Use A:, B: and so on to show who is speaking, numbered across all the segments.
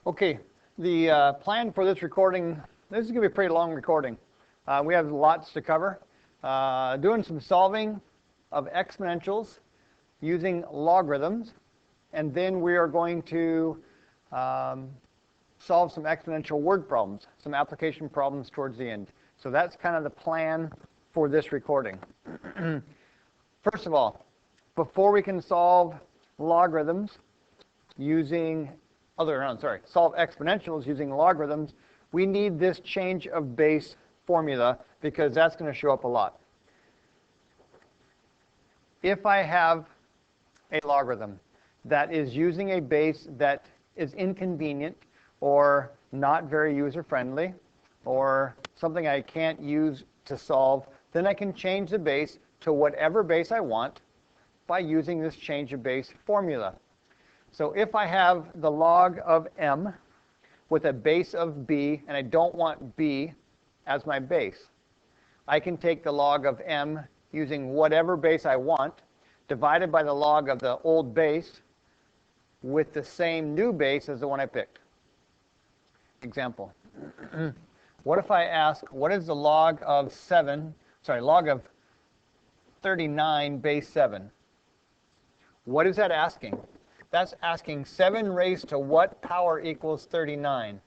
A: Okay, the plan for this recording, this is going to be a pretty long recording. We have lots to cover. Doing some solving of exponentials using logarithms, and then we are going to solve some exponential word problems, some application problems towards the end. So that's kind of the plan for this recording. First of all, before we can solve logarithms using solve exponentials using logarithms, we need this change of base formula because that's going to show up a lot. If I have a logarithm that is using a base that is inconvenient or not very user-friendly or something I can't use to solve, then I can change the base to whatever base I want by using this change of base formula. So if I have the log of m with a base of b, and I don't want b as my base, I can take the log of m using whatever base I want, divided by the log of the old base with the same new base as the one I picked. Example. What if I ask, what is the log of 39 base 7? What is that asking? That's asking 7 raised to what power equals 39?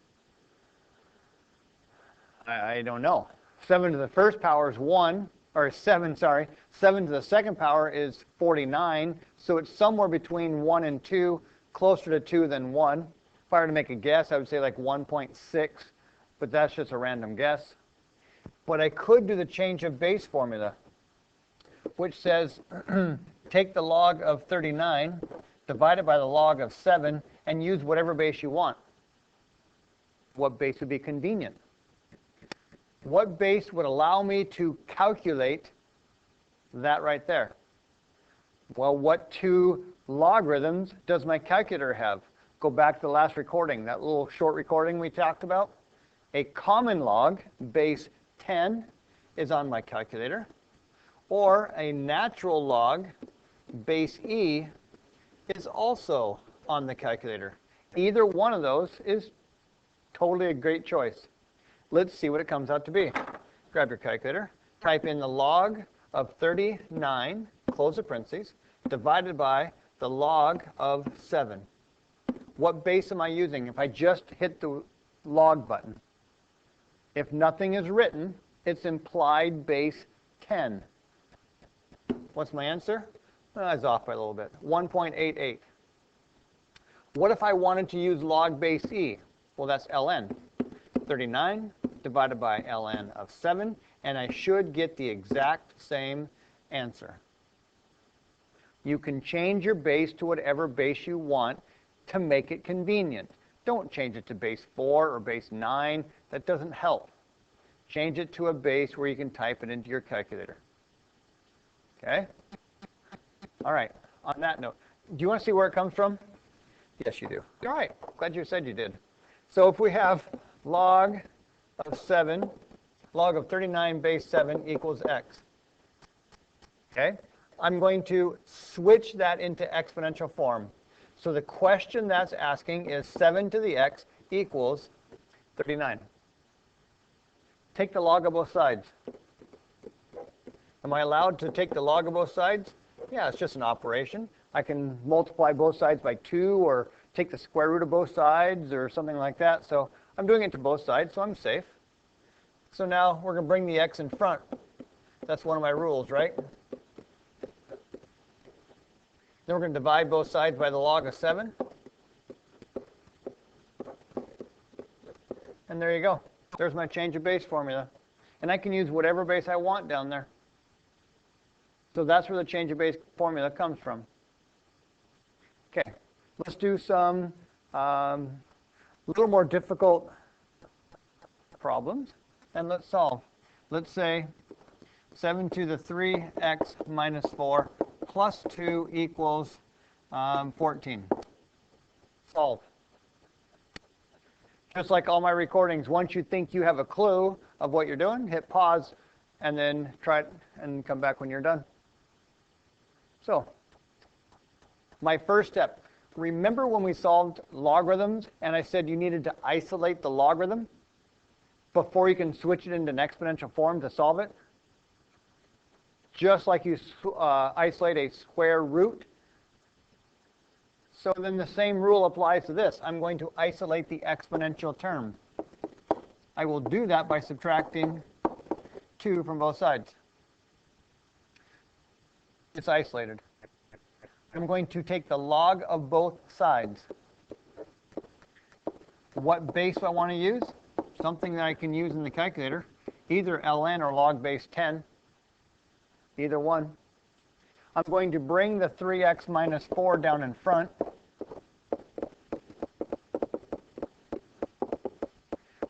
A: I don't know. 7 to the first power is 1, or 7, sorry. 7 to the second power is 49, so it's somewhere between 1 and 2, closer to 2 than 1. If I were to make a guess, I would say like 1.6, but that's just a random guess. But I could do the change of base formula, which says take the log of 39, divide it by the log of 7, and use whatever base you want. What base would be convenient? What base would allow me to calculate that right there? Well, what two logarithms does my calculator have? Go back to the last recording, that little short recording we talked about. A common log, base 10, is on my calculator, or a natural log, base e, is also on the calculator. Either one of those is totally a great choice. Let's see what it comes out to be. Grab your calculator, type in the log of 39, close the parentheses, divided by the log of 7. What base am I using if I just hit the log button? If nothing is written, it's implied base 10. What's my answer? I was off by a little bit. 1.88. What if I wanted to use log base e? Well, that's ln. 39 divided by ln of 7, and I should get the exact same answer. You can change your base to whatever base you want to make it convenient. Don't change it to base 4 or base 9. That doesn't help. Change it to a base where you can type it into your calculator. Okay? All right, on that note, do you want to see where it comes from? Yes, you do. All right, glad you said you did. So if we have log of 7, log of 39 base 7 equals x. Okay? I'm going to switch that into exponential form. So the question that's asking is 7 to the x equals 39. Take the log of both sides. Am I allowed to take the log of both sides? Yeah, it's just an operation. I can multiply both sides by 2 or take the square root of both sides or something like that. So I'm doing it to both sides, so I'm safe. So now we're going to bring the x in front. That's one of my rules, right? Then we're going to divide both sides by the log of 7. And there you go. There's my change of base formula. And I can use whatever base I want down there. So that's where the change of base formula comes from. Okay, let's do some little more difficult problems, and let's solve. Let's say 7 to the 3x minus 4 plus 2 equals 14. Solve. Just like all my recordings, once you think you have a clue of what you're doing, hit pause and then try it and come back when you're done. So, my first step, remember when we solved logarithms and I said you needed to isolate the logarithm before you can switch it into an exponential form to solve it? Just like you isolate a square root. So then the same rule applies to this. I'm going to isolate the exponential term. I will do that by subtracting 2 from both sides. It's isolated. I'm going to take the log of both sides. What base do I want to use? Something that I can use in the calculator, either ln or log base 10, either one. I'm going to bring the 3x minus 4 down in front.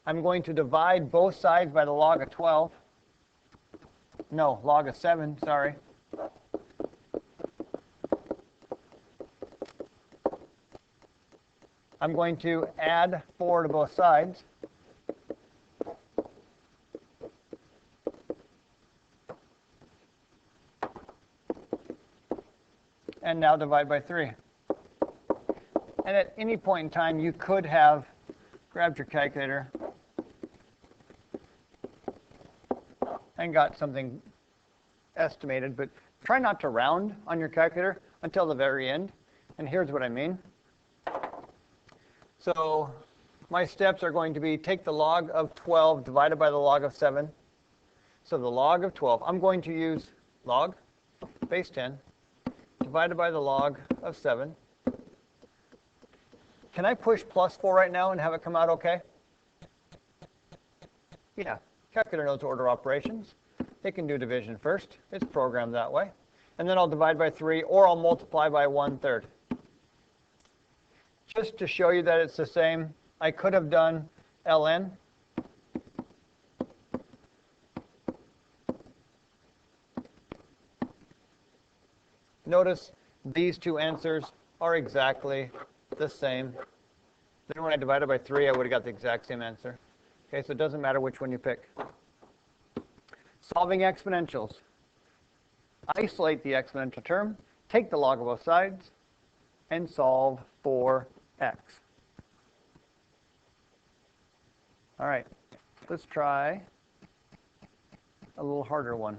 A: I'm going to divide both sides by the log of 12. No, log of 7, sorry. I'm going to add 4 to both sides. And now divide by 3. And at any point in time, you could have grabbed your calculator and got something estimated, but try not to round on your calculator until the very end. And here's what I mean. So my steps are going to be take the log of 12 divided by the log of 7. So the log of 12, I'm going to use log base 10 divided by the log of 7. Can I push plus 4 right now and have it come out okay? Yeah, calculator knows order operations. It can do division first. It's programmed that way. And then I'll divide by 3, or I'll multiply by 1/3. Just to show you that it's the same, I could have done ln. Notice these two answers are exactly the same. Then when I divided by 3, I would have got the exact same answer. Okay, so it doesn't matter which one you pick. Solving exponentials. Isolate the exponential term, take the log of both sides, and solve for x. All right, let's try a little harder one.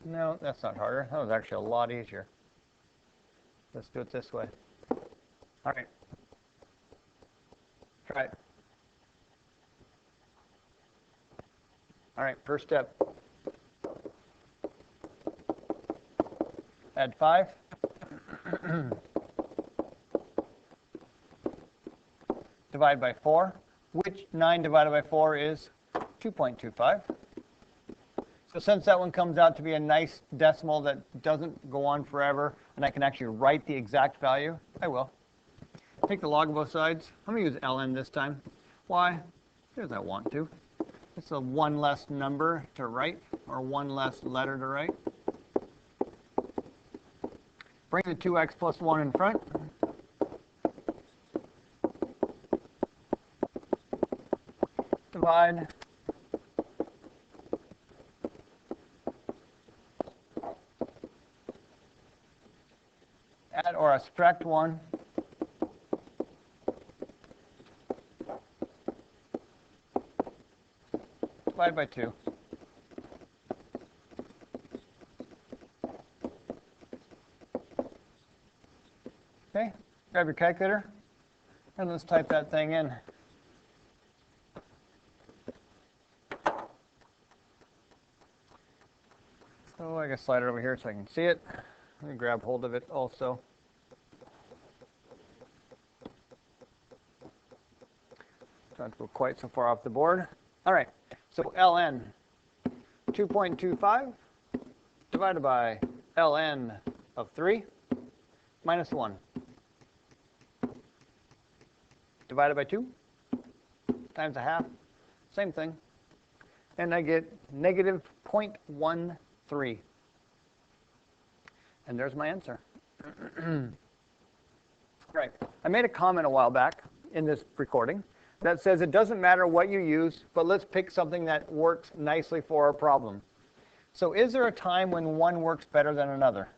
A: No, that's not harder. That was actually a lot easier. Let's do it this way. All right. Try it. All right, first step. Add 5. Divide by 4, which 9 divided by 4 is 2.25. So since that one comes out to be a nice decimal that doesn't go on forever, and I can actually write the exact value, I will. Take the log of both sides. I'm going to use ln this time. Why? Because I want to. It's a one less number to write, or one less letter to write. Bring the 2x plus 1 in front. Divide. Add or subtract 1. Divide by 2. Okay, grab your calculator and let's type that thing in. So I can slide it over here so I can see it. Let me grab hold of it also. Don't go quite so far off the board. All right, so ln 2.25 divided by ln of 3 minus 1 divided by 2 times a half, same thing. And I get negative 0.13. And there's my answer. Right. I made a comment a while back in this recording that says it doesn't matter what you use, but let's pick something that works nicely for our problem. So is there a time when one works better than another?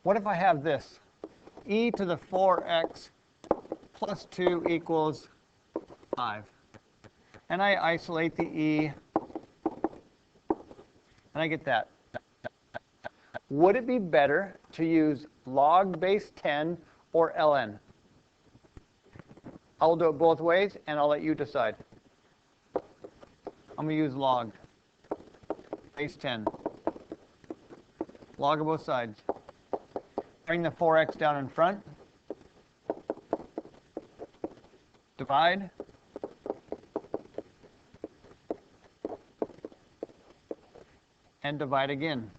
A: What if I have this? E to the 4x plus 2 equals 5. And I isolate the e, and I get that. Would it be better to use log base 10 or ln? I'll do it both ways, and I'll let you decide. I'm going to use log base 10. Log of both sides. Bring the 4x down in front. Divide. And divide again.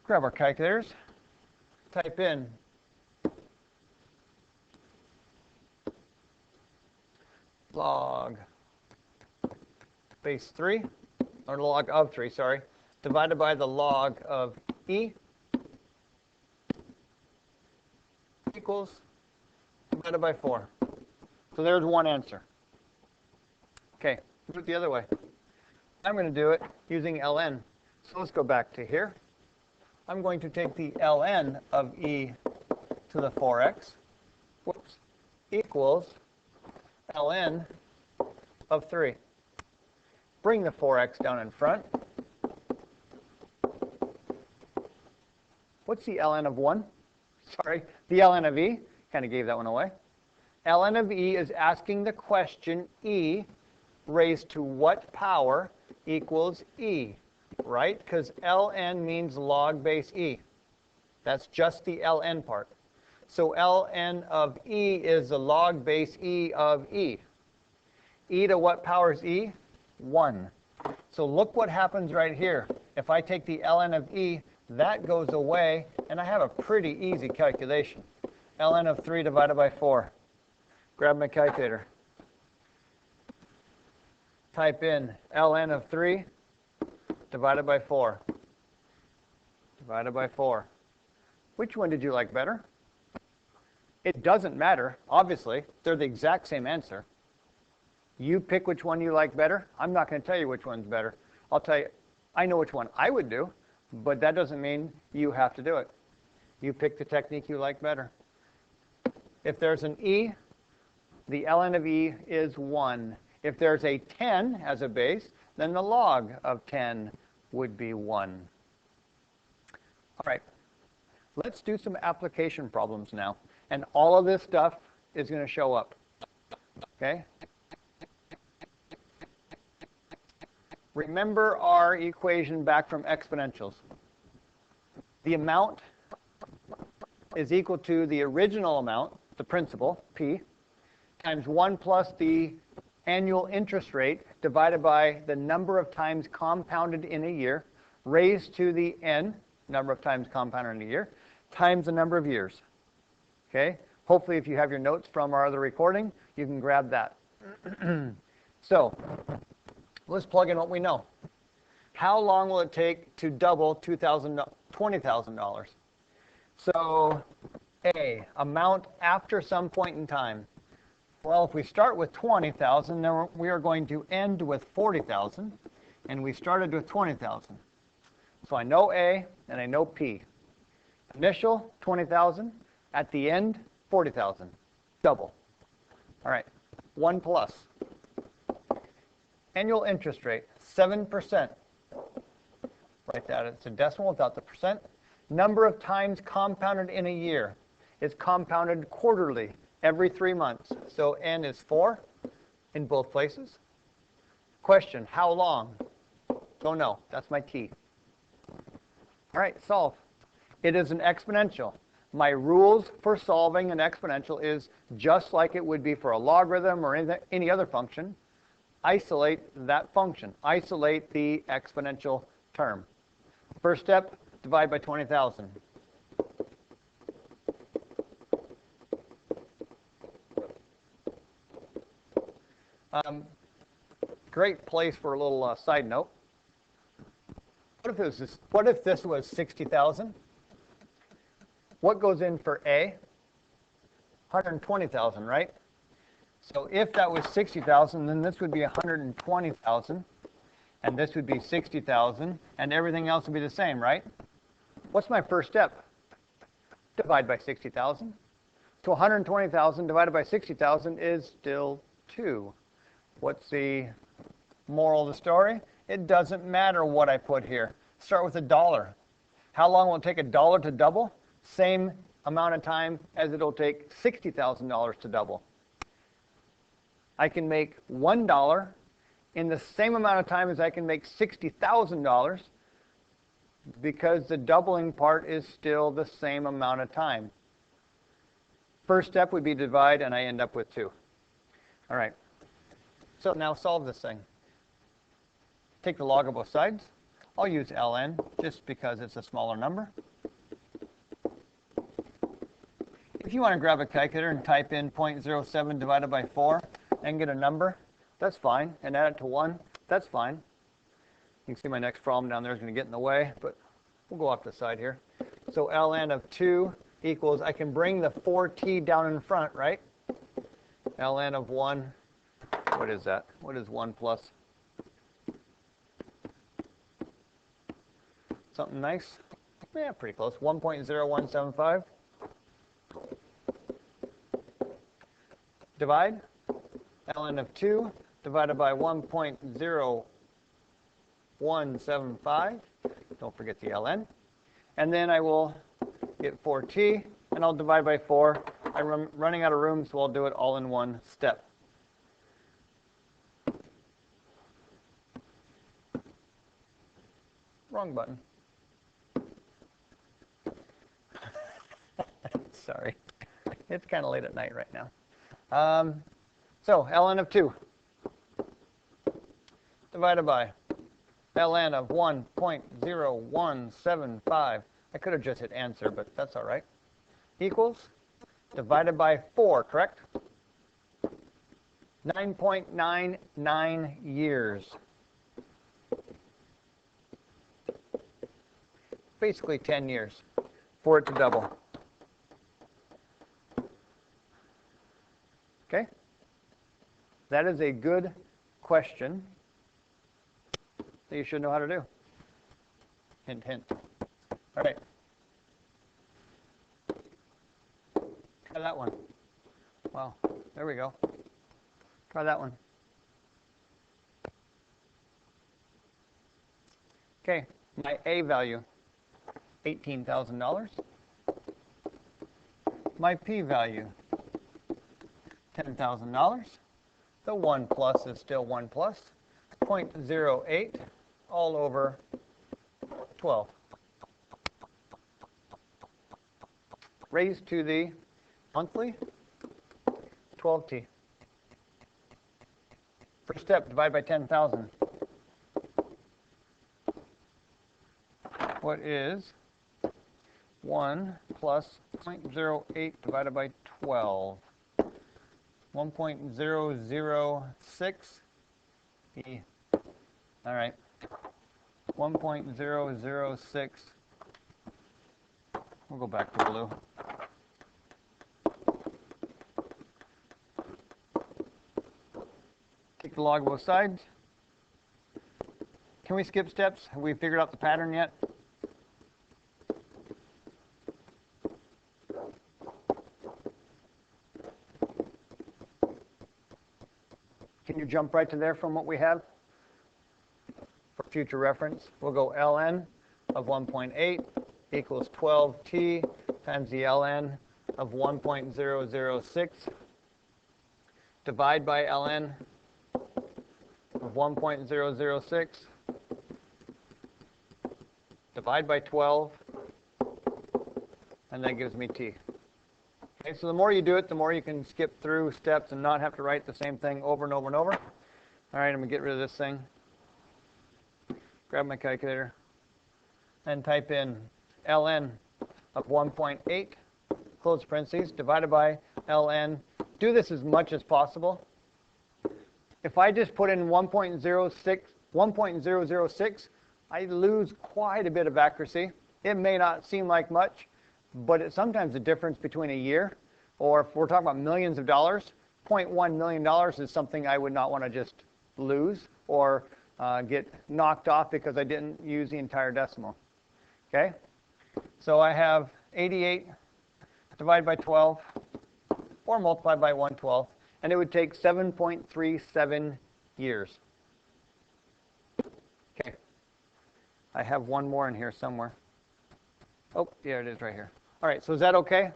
A: Grab our calculators, type in log base 3, or log of 3, sorry, divided by the log of e equals divided by 4. So there's one answer. Okay, do it the other way. I'm going to do it using ln. So let's go back to here. I'm going to take the ln of e to the 4x, equals ln of 3. Bring the 4x down in front. What's the ln of 1? Sorry, the ln of e. Kind of gave that one away. ln of e is asking the question e raised to what power equals e, right? Because ln means log base e. That's just the ln part. So ln of e is the log base e of e. E to what power is e? 1. So look what happens right here. If I take the ln of e, that goes away, and I have a pretty easy calculation. ln of 3 divided by 4. Grab my calculator. Type in ln of 3 divided by 4. Divided by 4. Which one did you like better? It doesn't matter, obviously. They're the exact same answer. You pick which one you like better. I'm not going to tell you which one's better. I'll tell you, I know which one I would do, but that doesn't mean you have to do it. You pick the technique you like better. If there's an e, the ln of e is 1. If there's a 10 as a base, then the log of 10 would be 1. All right, let's do some application problems now. And all of this stuff is going to show up. Okay? Remember our equation back from exponentials. The amount is equal to the original amount, the principal, P, times 1 plus the annual interest rate divided by the number of times compounded in a year, raised to the n, number of times compounded in a year, times the number of years. Okay? Hopefully, if you have your notes from our other recording, you can grab that. So, let's plug in what we know. How long will it take to double $20,000? So, A, amount after some point in time. Well, if we start with 20,000, then we are going to end with 40,000, and we started with 20,000. So I know A, and I know P. Initial, 20,000. At the end, 40,000. Double. All right, 1 plus. Annual interest rate, 7%. Write that as a decimal without the percent. Number of times compounded in a year is compounded quarterly, every 3 months. So n is 4 in both places. Question, how long? Don't know. That's my T. All right, solve. It is an exponential. My rules for solving an exponential is just like it would be for a logarithm or any other function. Isolate that function. Isolate the exponential term. First step, divide by 20,000. Great place for a little side note. What if if this was 60,000? What goes in for A? 120,000, right? So if that was 60,000, then this would be 120,000, and this would be 60,000, and everything else would be the same, right? What's my first step? Divide by 60,000. So 120,000 divided by 60,000 is still 2. What's the moral of the story? It doesn't matter what I put here. Start with $1. How long will it take $1 to double? Same amount of time as it'll take $60,000 to double. I can make $1 in the same amount of time as I can make $60,000 because the doubling part is still the same amount of time. First step would be divide, and I end up with 2. All right. So now solve this thing. Take the log of both sides. I'll use ln just because it's a smaller number. If you want to grab a calculator and type in 0.07 divided by 4 and get a number, that's fine. And add it to 1, that's fine. You can see my next problem down there is going to get in the way, but we'll go off the side here. So ln of 2 equals, I can bring the 4t down in front, right? ln of 1, what is that? What is 1 plus? Something nice? Yeah, pretty close. 1.0175. Divide. ln of 2 divided by 1.0175. Don't forget the ln. And then I will get 4t, and I'll divide by 4. I'm running out of room, so I'll do it all in one step. Wrong button. Sorry. It's kind of late at night right now. So ln of 2 divided by ln of 1.0175. I could have just hit answer, but that's all right. Equals divided by 4, correct? 9.99 years. Basically 10 years for it to double. Okay? That is a good question that you should know how to do. Hint, hint. All right. Try that one. Wow. There we go. Try that one. Okay. My A value, $18,000. My P value, $10,000. The 1 plus is still 1 plus. 0.08 all over 12. Raised to the monthly 12t. First step, divide by 10,000. What is 1 plus 0.08 divided by 12? 1.006 E. All right. 1.006. We'll go back to blue. Take the log of both sides. Can we skip steps? Have we figured out the pattern yet? Can you jump right to there from what we have? For future reference, we'll go ln of 1.8 equals 12t times the ln of 1.006. Divide by ln of 1.006. Divide by 12. And that gives me t. Okay, so the more you do it, the more you can skip through steps and not have to write the same thing over and over and over. All right, I'm going to get rid of this thing. Grab my calculator and type in ln of 1.8, close parentheses, divided by ln. Do this as much as possible. If I just put in 1.006, I lose quite a bit of accuracy. It may not seem like much, but it's sometimes the difference between a year, or if we're talking about millions of dollars, $0.1 million is something I would not want to just lose or get knocked off because I didn't use the entire decimal. Okay? So I have 88 divided by 12 or multiplied by 1/12, and it would take 7.37 years. Okay. I have one more in here somewhere. Oh, there it is right here. All right, so is that okay?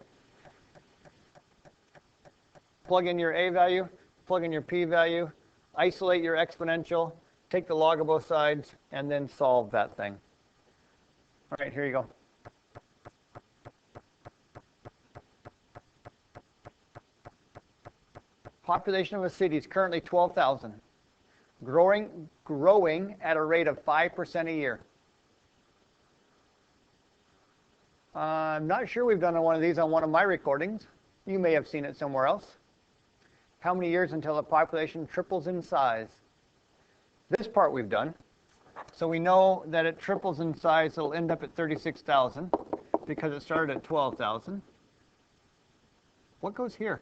A: Plug in your a value, plug in your p value, isolate your exponential, take the log of both sides, and then solve that thing. All right, here you go. Population of a city is currently 12,000, growing at a rate of 5% a year. I'm not sure we've done one of these on one of my recordings. You may have seen it somewhere else. How many years until the population triples in size? This part we've done. So we know that it triples in size, it'll end up at 36,000 because it started at 12,000. What goes here?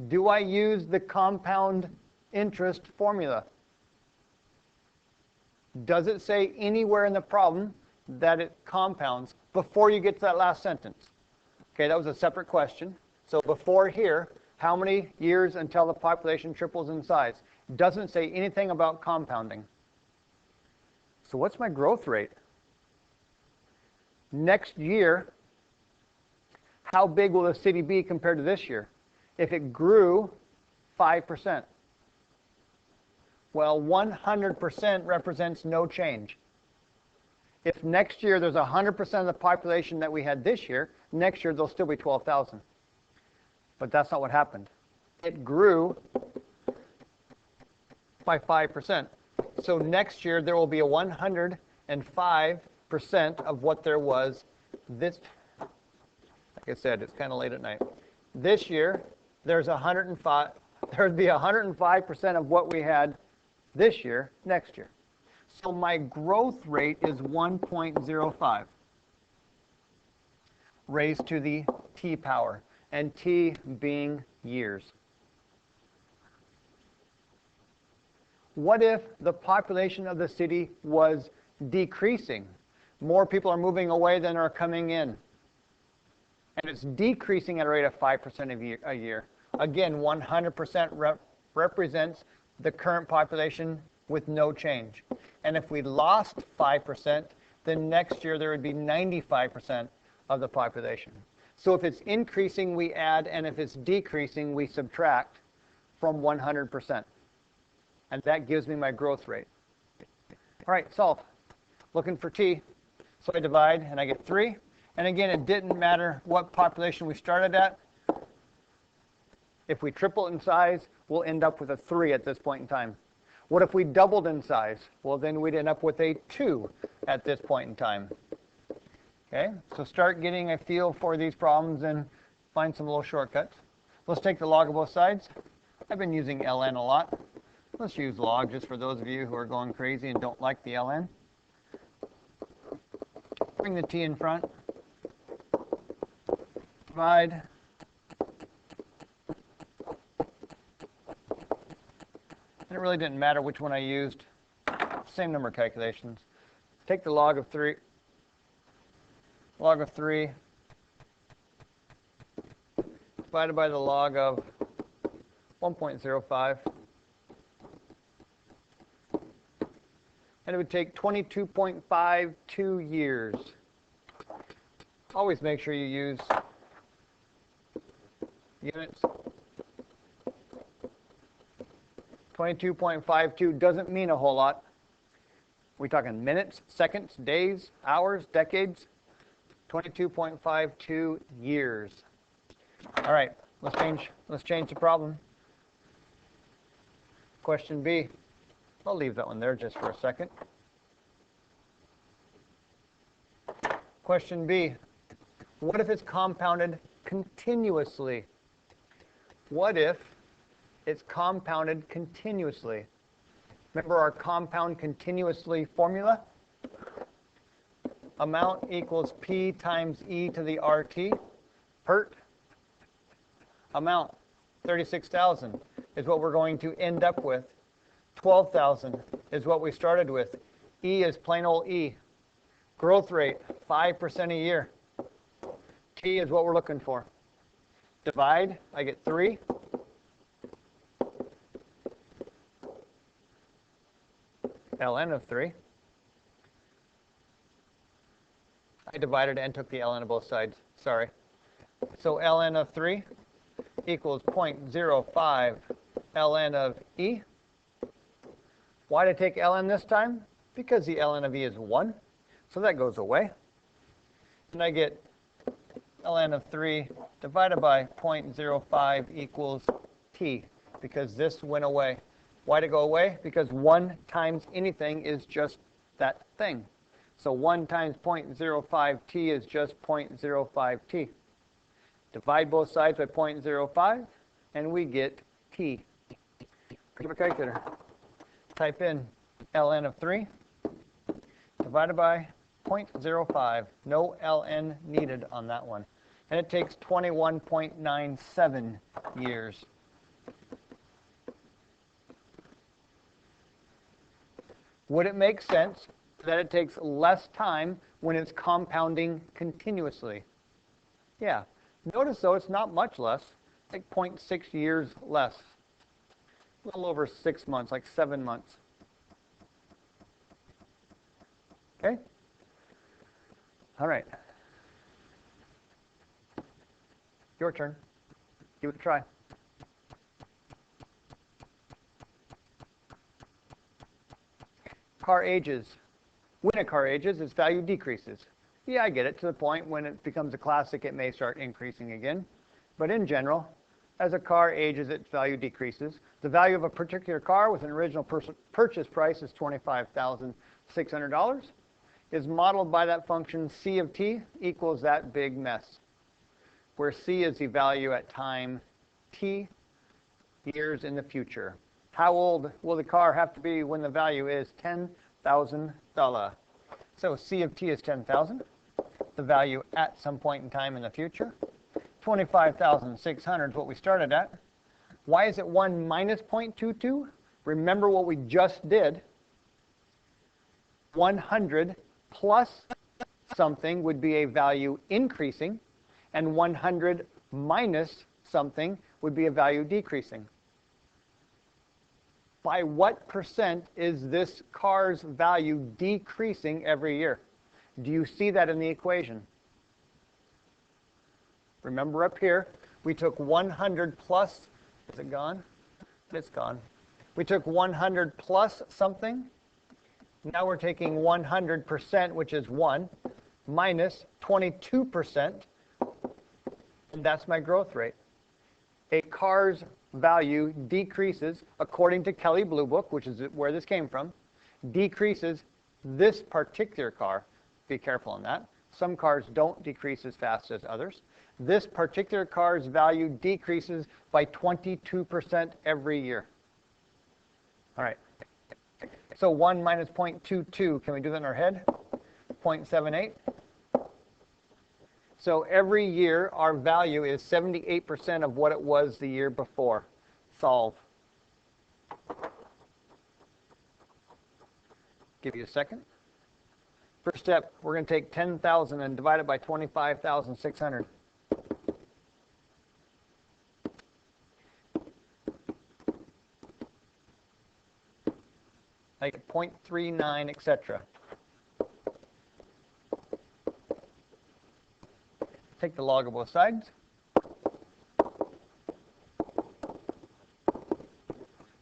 A: Do I use the compound interest formula? Does it say anywhere in the problem that it compounds before you get to that last sentence? Okay, that was a separate question. So before here, how many years until the population triples in size? Doesn't say anything about compounding. So what's my growth rate? Next year, how big will the city be compared to this year? If it grew 5%, well, 100% represents no change. If next year there's 100% of the population that we had this year, next year there'll still be 12,000. But that's not what happened. It grew by 5%. So next year there will be a 105% of what there was this. Like I said, it's kind of late at night. This year there's 105. There'd be 105% of what we had this year next year. So my growth rate is 1.05 raised to the t power, and t being years. What if the population of the city was decreasing? More people are moving away than are coming in. And it's decreasing at a rate of 5% a year. Again, 100% represents the current population with no change. And if we lost 5%, then next year there would be 95% of the population. So if it's increasing, we add, and if it's decreasing, we subtract from 100%. And that gives me my growth rate. All right, solve. Looking for t. So I divide, and I get 3. And again, it didn't matter what population we started at. If we triple in size, we'll end up with a 3 at this point in time. What if we doubled in size? Well, then we'd end up with a 2 at this point in time. Okay, so start getting a feel for these problems and find some little shortcuts. Let's take the log of both sides. I've been using ln a lot. Let's use log just for those of you who are going crazy and don't like the ln. Bring the t in front. Divide. And it really didn't matter which one I used. Same number of calculations. Take the log of 3. Log of 3 divided by the log of 1.05. And it would take 22.52 years. Always make sure you use units. 22.52 doesn't mean a whole lot. We're talking minutes, seconds, days, hours, decades. 22.52 years. All right, let's change the problem. Question B. I'll leave that one there just for a second. Question B. What if it's compounded continuously? What if it's compounded continuously? Remember our compound continuously formula? Amount equals P times e to the RT. PERT. Amount, 36,000, is what we're going to end up with. 12,000 is what we started with. E is plain old E. Growth rate, 5% a year. T is what we're looking for. Divide, I get 3. ln of 3. I divided and took the ln of both sides. Sorry. So ln of 3 equals 0.05 ln of e. Why did I take ln this time? Because the ln of e is 1. So that goes away. And I get ln of 3 divided by 0.05 equals t, because this went away. Why did it go away? Because 1 times anything is just that thing. So 1 times 0.05t is just 0.05t. Divide both sides by 0.05, and we get t. Pick up a calculator. Type in ln of 3 divided by 0.05. No ln needed on that one. And it takes 21.97 years. Would it make sense that it takes less time when it's compounding continuously? Yeah. Notice, though, it's not much less, like 0.6 years less. A little over 6 months, like 7 months. Okay? All right. Your turn. Give it a try. Car ages. When a car ages, its value decreases. Yeah, I get it. To the point when it becomes a classic, it may start increasing again. But in general, as a car ages, its value decreases. The value of a particular car with an original purchase price is $25,600. Is modeled by that function C of t equals that big mess, where C is the value at time t years in the future. How old will the car have to be when the value is $10,000? So C of t is 10,000. The value at some point in time in the future. 25,600 is what we started at. Why is it 1 minus 0.22? Remember what we just did. 100 plus something would be a value increasing, and 100 minus something would be a value decreasing. By what percent is this car's value decreasing every year? Do you see that in the equation? Remember up here, we took 100 plus, is it gone? It's gone. We took 100 plus something. Now we're taking 100%, which is 1, minus 22%, and that's my growth rate. A car's value decreases, according to Kelley Blue Book, which is where this came from, decreases this particular car. Be careful on that. Some cars don't decrease as fast as others. This particular car's value decreases by 22% every year. All right. So 1 minus 0.22, can we do that in our head? 0.78. So every year, our value is 78% of what it was the year before. Solve. Give you a second. First step, we're going to take 10,000 and divide it by 25,600. I get 0.39, etc. Take the log of both sides.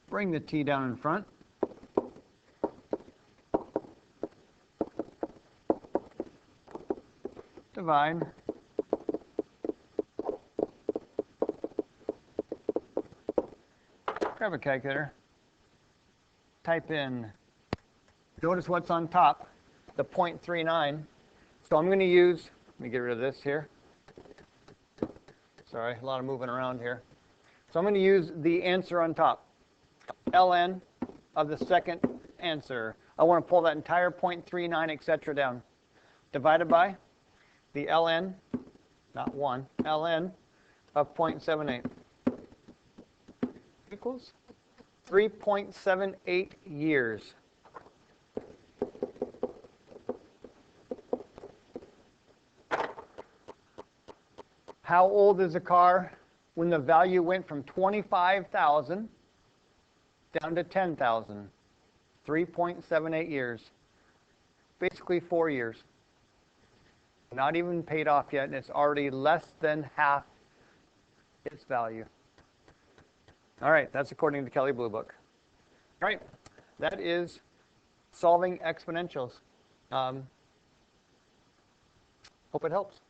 A: Bring the t down in front. Divide. Grab a calculator. Type in, notice what's on top, the 0.39. So I'm going to use, let me get rid of this here. Sorry, a lot of moving around here. So I'm going to use the answer on top. ln of the second answer. I want to pull that entire 0.39, etc. down. Divided by the ln, not 1, ln of 0.78 equals 3.78 years. How old is a car when the value went from 25,000 down to 10,000? 3.78 years. Basically 4 years. Not even paid off yet, and it's already less than half its value. All right, that's according to Kelley Blue Book. All right, that is solving exponentials. Hope it helps.